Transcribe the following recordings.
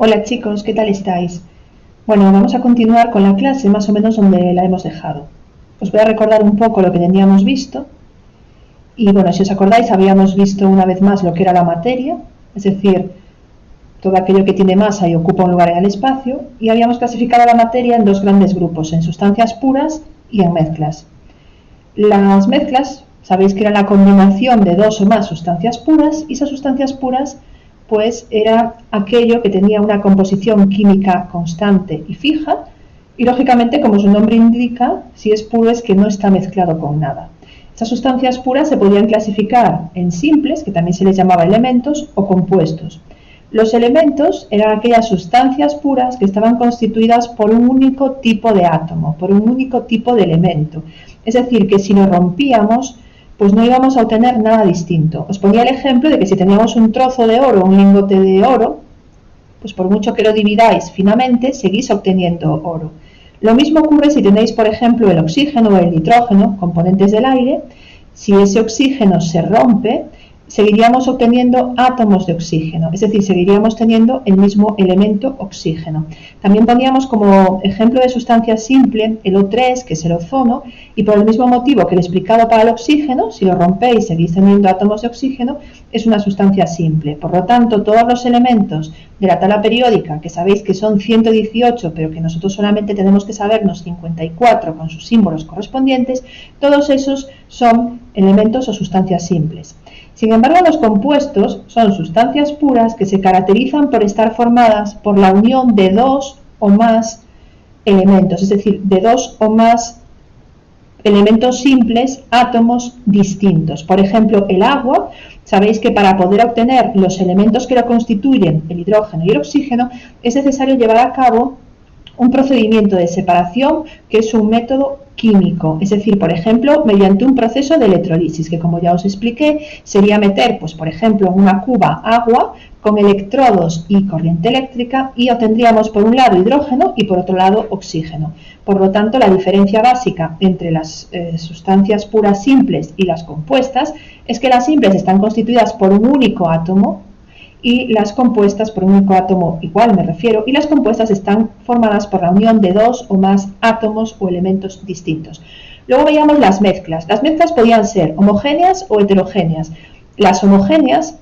Hola chicos, ¿qué tal estáis? Bueno, vamos a continuar con la clase más o menos donde la hemos dejado. Os voy a recordar un poco lo que teníamos visto. Y bueno, si os acordáis, habíamos visto una vez más lo que era la materia, es decir, todo aquello que tiene masa y ocupa un lugar en el espacio, y habíamos clasificado la materia en dos grandes grupos, en sustancias puras y en mezclas. Las mezclas, sabéis que era la combinación de dos o más sustancias puras, y esas sustancias puras pues era aquello que tenía una composición química constante y fija, y lógicamente, como su nombre indica, si es puro es que no está mezclado con nada. Estas sustancias puras se podían clasificar en simples, que también se les llamaba elementos, o compuestos. Los elementos eran aquellas sustancias puras que estaban constituidas por un único tipo de átomo, por un único tipo de elemento. Es decir, que si lo rompíamos, pues no íbamos a obtener nada distinto. Os ponía el ejemplo de que si teníamos un trozo de oro, un lingote de oro, pues por mucho que lo dividáis finamente, seguís obteniendo oro. Lo mismo ocurre si tenéis, por ejemplo, el oxígeno o el nitrógeno, componentes del aire. Si ese oxígeno se rompe, seguiríamos obteniendo átomos de oxígeno, es decir, seguiríamos teniendo el mismo elemento oxígeno. También poníamos como ejemplo de sustancia simple el O3, que es el ozono, y por el mismo motivo que le he explicado para el oxígeno, si lo rompéis seguís teniendo átomos de oxígeno, es una sustancia simple. Por lo tanto, todos los elementos de la tabla periódica, que sabéis que son 118, pero que nosotros solamente tenemos que sabernos 54 con sus símbolos correspondientes, todos esos son elementos o sustancias simples. Sin embargo, los compuestos son sustancias puras que se caracterizan por estar formadas por la unión de dos o más elementos, es decir, de dos o más elementos simples, átomos distintos. Por ejemplo, el agua, sabéis que para poder obtener los elementos que lo constituyen, el hidrógeno y el oxígeno, es necesario llevar a cabo un procedimiento de separación que es un método químico, es decir, por ejemplo, mediante un proceso de electrolisis, que como ya os expliqué, sería meter, pues por ejemplo, en una cuba agua con electrodos y corriente eléctrica y obtendríamos por un lado hidrógeno y por otro lado oxígeno. Por lo tanto, la diferencia básica entre las sustancias puras simples y las compuestas es que las simples están constituidas por un único átomo, y las compuestas por un único átomo igual me refiero, y las compuestas están formadas por la unión de dos o más átomos o elementos distintos. Luego veíamos las mezclas. Las mezclas podían ser homogéneas o heterogéneas. Las homogéneas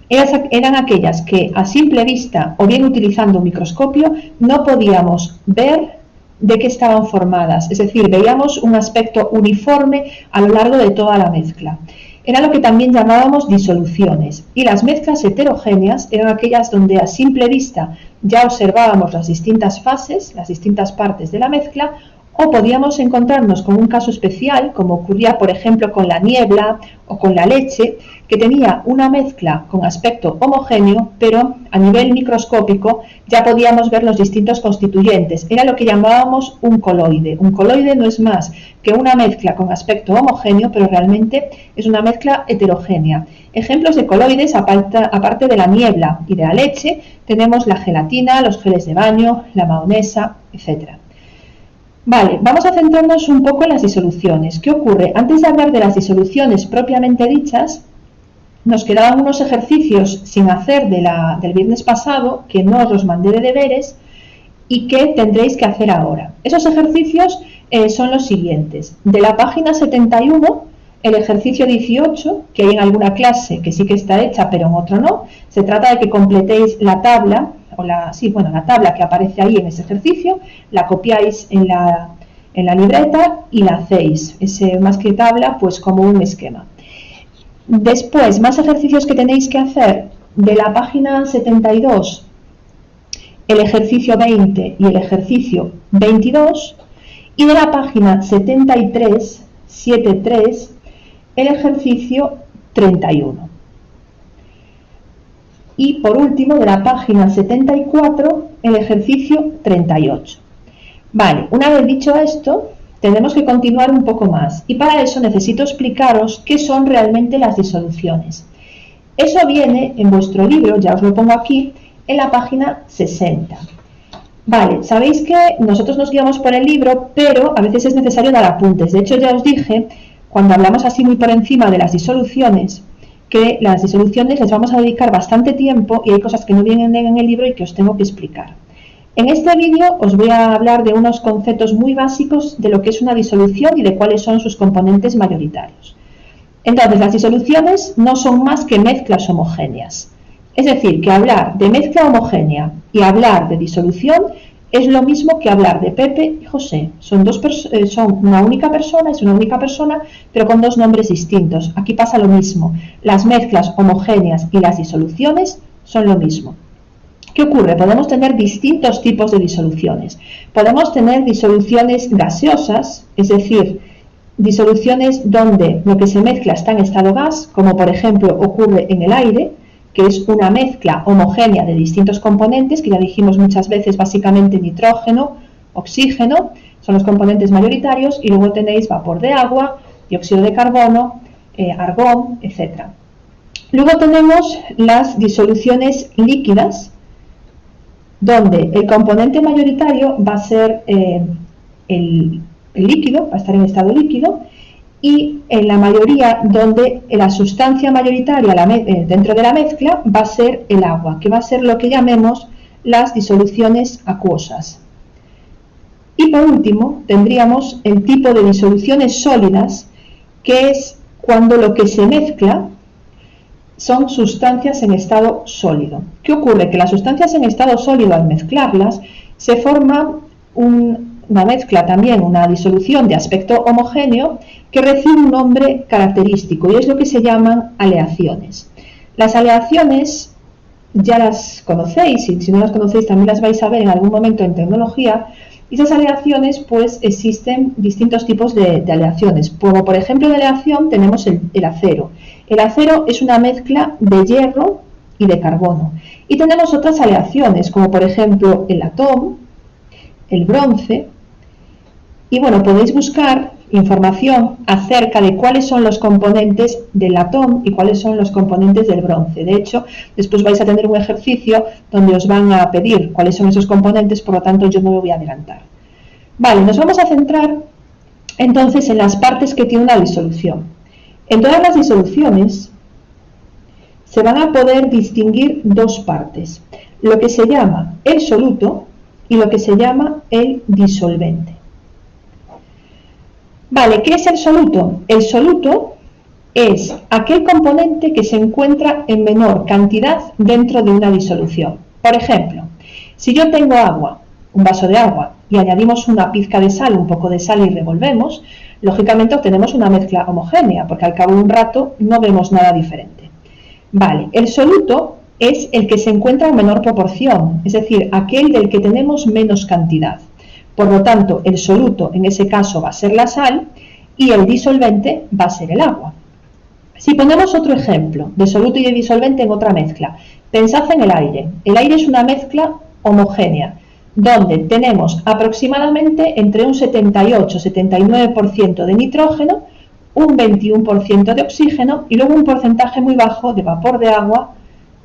eran aquellas que a simple vista o bien utilizando un microscopio no podíamos ver de qué estaban formadas, es decir, veíamos un aspecto uniforme a lo largo de toda la mezcla. Era lo que también llamábamos disoluciones, y las mezclas heterogéneas eran aquellas donde a simple vista ya observábamos las distintas fases, las distintas partes de la mezcla, o podíamos encontrarnos con un caso especial, como ocurría por ejemplo con la niebla o con la leche, que tenía una mezcla con aspecto homogéneo, pero a nivel microscópico ya podíamos ver los distintos constituyentes. Era lo que llamábamos un coloide. Un coloide no es más que una mezcla con aspecto homogéneo, pero realmente es una mezcla heterogénea. Ejemplos de coloides, aparte de la niebla y de la leche, tenemos la gelatina, los geles de baño, la mahonesa, etc. Vale, vamos a centrarnos un poco en las disoluciones. ¿Qué ocurre? Antes de hablar de las disoluciones propiamente dichas, nos quedaban unos ejercicios sin hacer del viernes pasado, que no os los mandé de deberes y que tendréis que hacer ahora. Esos ejercicios son los siguientes. De la página 71, el ejercicio 18, que hay en alguna clase que sí que está hecha, pero en otro no, se trata de que completéis la tabla, la tabla que aparece ahí en ese ejercicio, la copiáis en la libreta y la hacéis, más que tabla, pues como un esquema. Después, más ejercicios que tenéis que hacer, de la página 72, el ejercicio 20 y el ejercicio 22, y de la página 73, 73, el ejercicio 31. Y por último, de la página 74, el ejercicio 38. Vale, una vez dicho esto, tenemos que continuar un poco más, y para eso necesito explicaros qué son realmente las disoluciones. Eso viene en vuestro libro, ya os lo pongo aquí, en la página 60. Vale, sabéis que nosotros nos guiamos por el libro, pero a veces es necesario dar apuntes. De hecho, ya os dije, cuando hablamos así muy por encima de las disoluciones, que las disoluciones les vamos a dedicar bastante tiempo y hay cosas que no vienen en el libro y que os tengo que explicar. En este vídeo os voy a hablar de unos conceptos muy básicos de lo que es una disolución y de cuáles son sus componentes mayoritarios. Entonces, las disoluciones no son más que mezclas homogéneas. Es decir, que hablar de mezcla homogénea y hablar de disolución es lo mismo que hablar de Pepe y José. Son una única persona, es una única persona, pero con dos nombres distintos. Aquí pasa lo mismo. Las mezclas homogéneas y las disoluciones son lo mismo. ¿Qué ocurre? Podemos tener distintos tipos de disoluciones. Podemos tener disoluciones gaseosas, es decir, disoluciones donde lo que se mezcla está en estado gas, como por ejemplo ocurre en el aire, que es una mezcla homogénea de distintos componentes, que ya dijimos muchas veces, básicamente nitrógeno, oxígeno, son los componentes mayoritarios, y luego tenéis vapor de agua, dióxido de carbono, argón, etc. Luego tenemos las disoluciones líquidas, donde el componente mayoritario va a ser el líquido, va a estar en estado líquido, y en la mayoría donde la sustancia mayoritaria dentro de la mezcla va a ser el agua, que va a ser lo que llamemos las disoluciones acuosas. Y por último tendríamos el tipo de disoluciones sólidas, que es cuando lo que se mezcla son sustancias en estado sólido. ¿Qué ocurre? Que las sustancias en estado sólido, al mezclarlas, se forma una mezcla también, una disolución de aspecto homogéneo que recibe un nombre característico y es lo que se llaman aleaciones. Las aleaciones ya las conocéis y si no las conocéis también las vais a ver en algún momento en tecnología. Y esas aleaciones, pues existen distintos tipos de aleaciones. Como por ejemplo de aleación tenemos el acero. El acero es una mezcla de hierro y de carbono. Y tenemos otras aleaciones, como por ejemplo el latón, el bronce. Y bueno, podéis buscar información acerca de cuáles son los componentes del latón y cuáles son los componentes del bronce. De hecho, después vais a tener un ejercicio donde os van a pedir cuáles son esos componentes, por lo tanto yo no me voy a adelantar. Vale, nos vamos a centrar entonces en las partes que tiene una disolución. En todas las disoluciones se van a poder distinguir dos partes, lo que se llama el soluto y lo que se llama el disolvente. Vale, ¿qué es el soluto? El soluto es aquel componente que se encuentra en menor cantidad dentro de una disolución. Por ejemplo, si yo tengo agua, un vaso de agua, y añadimos una pizca de sal, un poco de sal y revolvemos, lógicamente obtenemos una mezcla homogénea, porque al cabo de un rato no vemos nada diferente. Vale, el soluto es el que se encuentra en menor proporción, es decir, aquel del que tenemos menos cantidad. Por lo tanto, el soluto en ese caso va a ser la sal y el disolvente va a ser el agua. Si ponemos otro ejemplo de soluto y de disolvente en otra mezcla, pensad en el aire. El aire es una mezcla homogénea, donde tenemos aproximadamente entre un 78-79% de nitrógeno, un 21% de oxígeno y luego un porcentaje muy bajo de vapor de agua,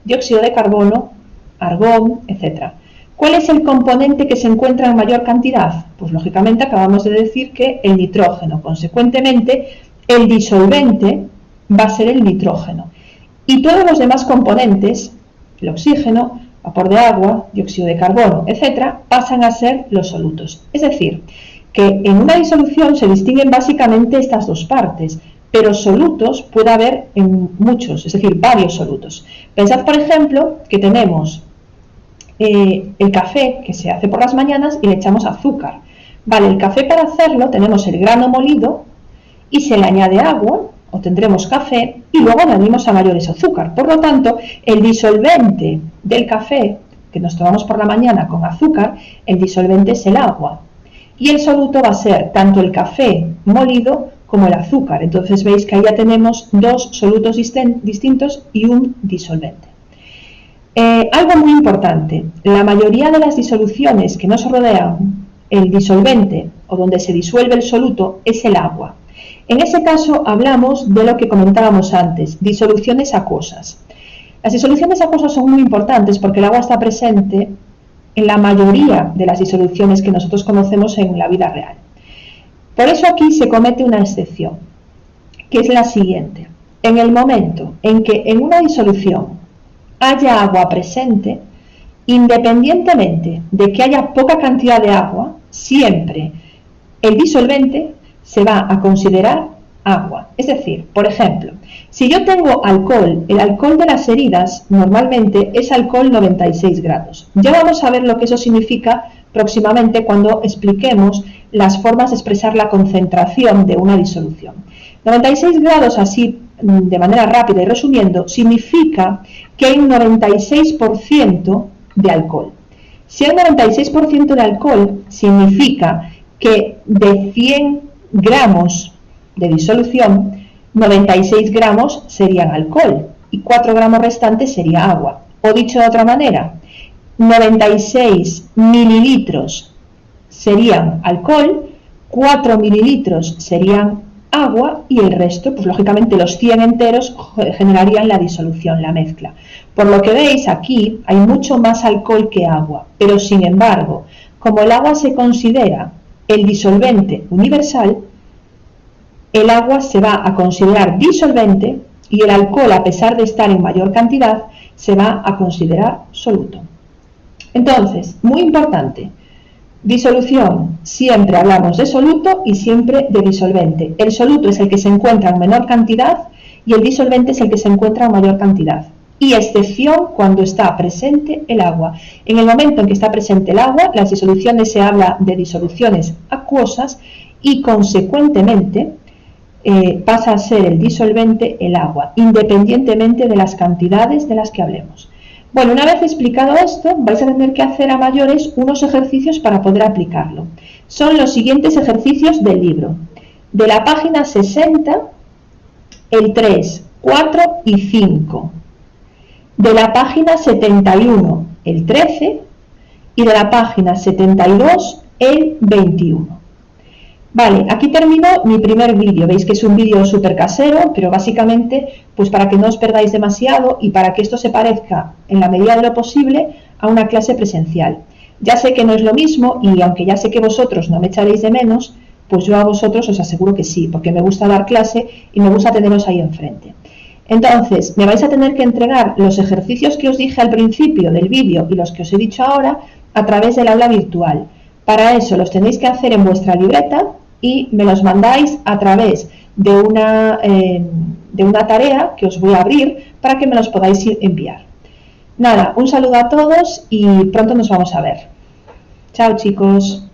dióxido de carbono, argón, etc. ¿Cuál es el componente que se encuentra en mayor cantidad? Pues lógicamente acabamos de decir que el nitrógeno. Consecuentemente, el disolvente va a ser el nitrógeno. Y todos los demás componentes, el oxígeno, vapor de agua, dióxido de carbono, etc., pasan a ser los solutos. Es decir, que en una disolución se distinguen básicamente estas dos partes, pero solutos puede haber en muchos, es decir, varios solutos. Pensad, por ejemplo, que tenemos el café que se hace por las mañanas y le echamos azúcar. Vale, el café para hacerlo tenemos el grano molido y se le añade agua, obtendremos café y luego añadimos a mayores azúcar. Por lo tanto, el disolvente del café que nos tomamos por la mañana con azúcar, el disolvente es el agua. Y el soluto va a ser tanto el café molido como el azúcar. Entonces veis que ahí ya tenemos dos solutos distintos y un disolvente. Algo muy importante, la mayoría de las disoluciones que nos rodean, el disolvente o donde se disuelve el soluto es el agua. En ese caso hablamos de lo que comentábamos antes, disoluciones acuosas. Las disoluciones acuosas son muy importantes porque el agua está presente en la mayoría de las disoluciones que nosotros conocemos en la vida real. Por eso aquí se comete una excepción, que es la siguiente. En el momento en que en una disolución haya agua presente, independientemente de que haya poca cantidad de agua, siempre el disolvente se va a considerar agua. Es decir, por ejemplo, si yo tengo alcohol, el alcohol de las heridas normalmente es alcohol 96 grados. Ya vamos a ver lo que eso significa próximamente cuando expliquemos las formas de expresar la concentración de una disolución. 96 grados, así de manera rápida y resumiendo, significa que hay un 96% de alcohol. Si hay un 96% de alcohol, significa que de 100 gramos de disolución, 96 gramos serían alcohol y 4 gramos restantes sería agua. O dicho de otra manera, 96 mililitros serían alcohol, 4 mililitros serían agua y el resto, pues lógicamente los 100 enteros generarían la disolución, la mezcla. Por lo que veis aquí hay mucho más alcohol que agua, pero sin embargo, como el agua se considera el disolvente universal, el agua se va a considerar disolvente y el alcohol, a pesar de estar en mayor cantidad, se va a considerar soluto. Entonces, muy importante, disolución, siempre hablamos de soluto y siempre de disolvente. El soluto es el que se encuentra en menor cantidad y el disolvente es el que se encuentra en mayor cantidad. Y excepción cuando está presente el agua. En el momento en que está presente el agua, las disoluciones se habla de disoluciones acuosas y consecuentemente pasa a ser el disolvente el agua, independientemente de las cantidades de las que hablemos. Bueno, una vez explicado esto, vais a tener que hacer a mayores unos ejercicios para poder aplicarlo. Son los siguientes ejercicios del libro. De la página 60, el 3, 4 y 5. De la página 71, el 13. Y de la página 72, el 21. Vale, aquí termino mi primer vídeo. Veis que es un vídeo súper casero, pero básicamente pues para que no os perdáis demasiado y para que esto se parezca en la medida de lo posible a una clase presencial. Ya sé que no es lo mismo y aunque ya sé que vosotros no me echaréis de menos, pues yo a vosotros os aseguro que sí, porque me gusta dar clase y me gusta teneros ahí enfrente. Entonces, me vais a tener que entregar los ejercicios que os dije al principio del vídeo y los que os he dicho ahora a través del aula virtual. Para eso los tenéis que hacer en vuestra libreta y me los mandáis a través de una tarea que os voy a abrir para que me los podáis enviar. Nada, un saludo a todos y pronto nos vamos a ver. Chao, chicos.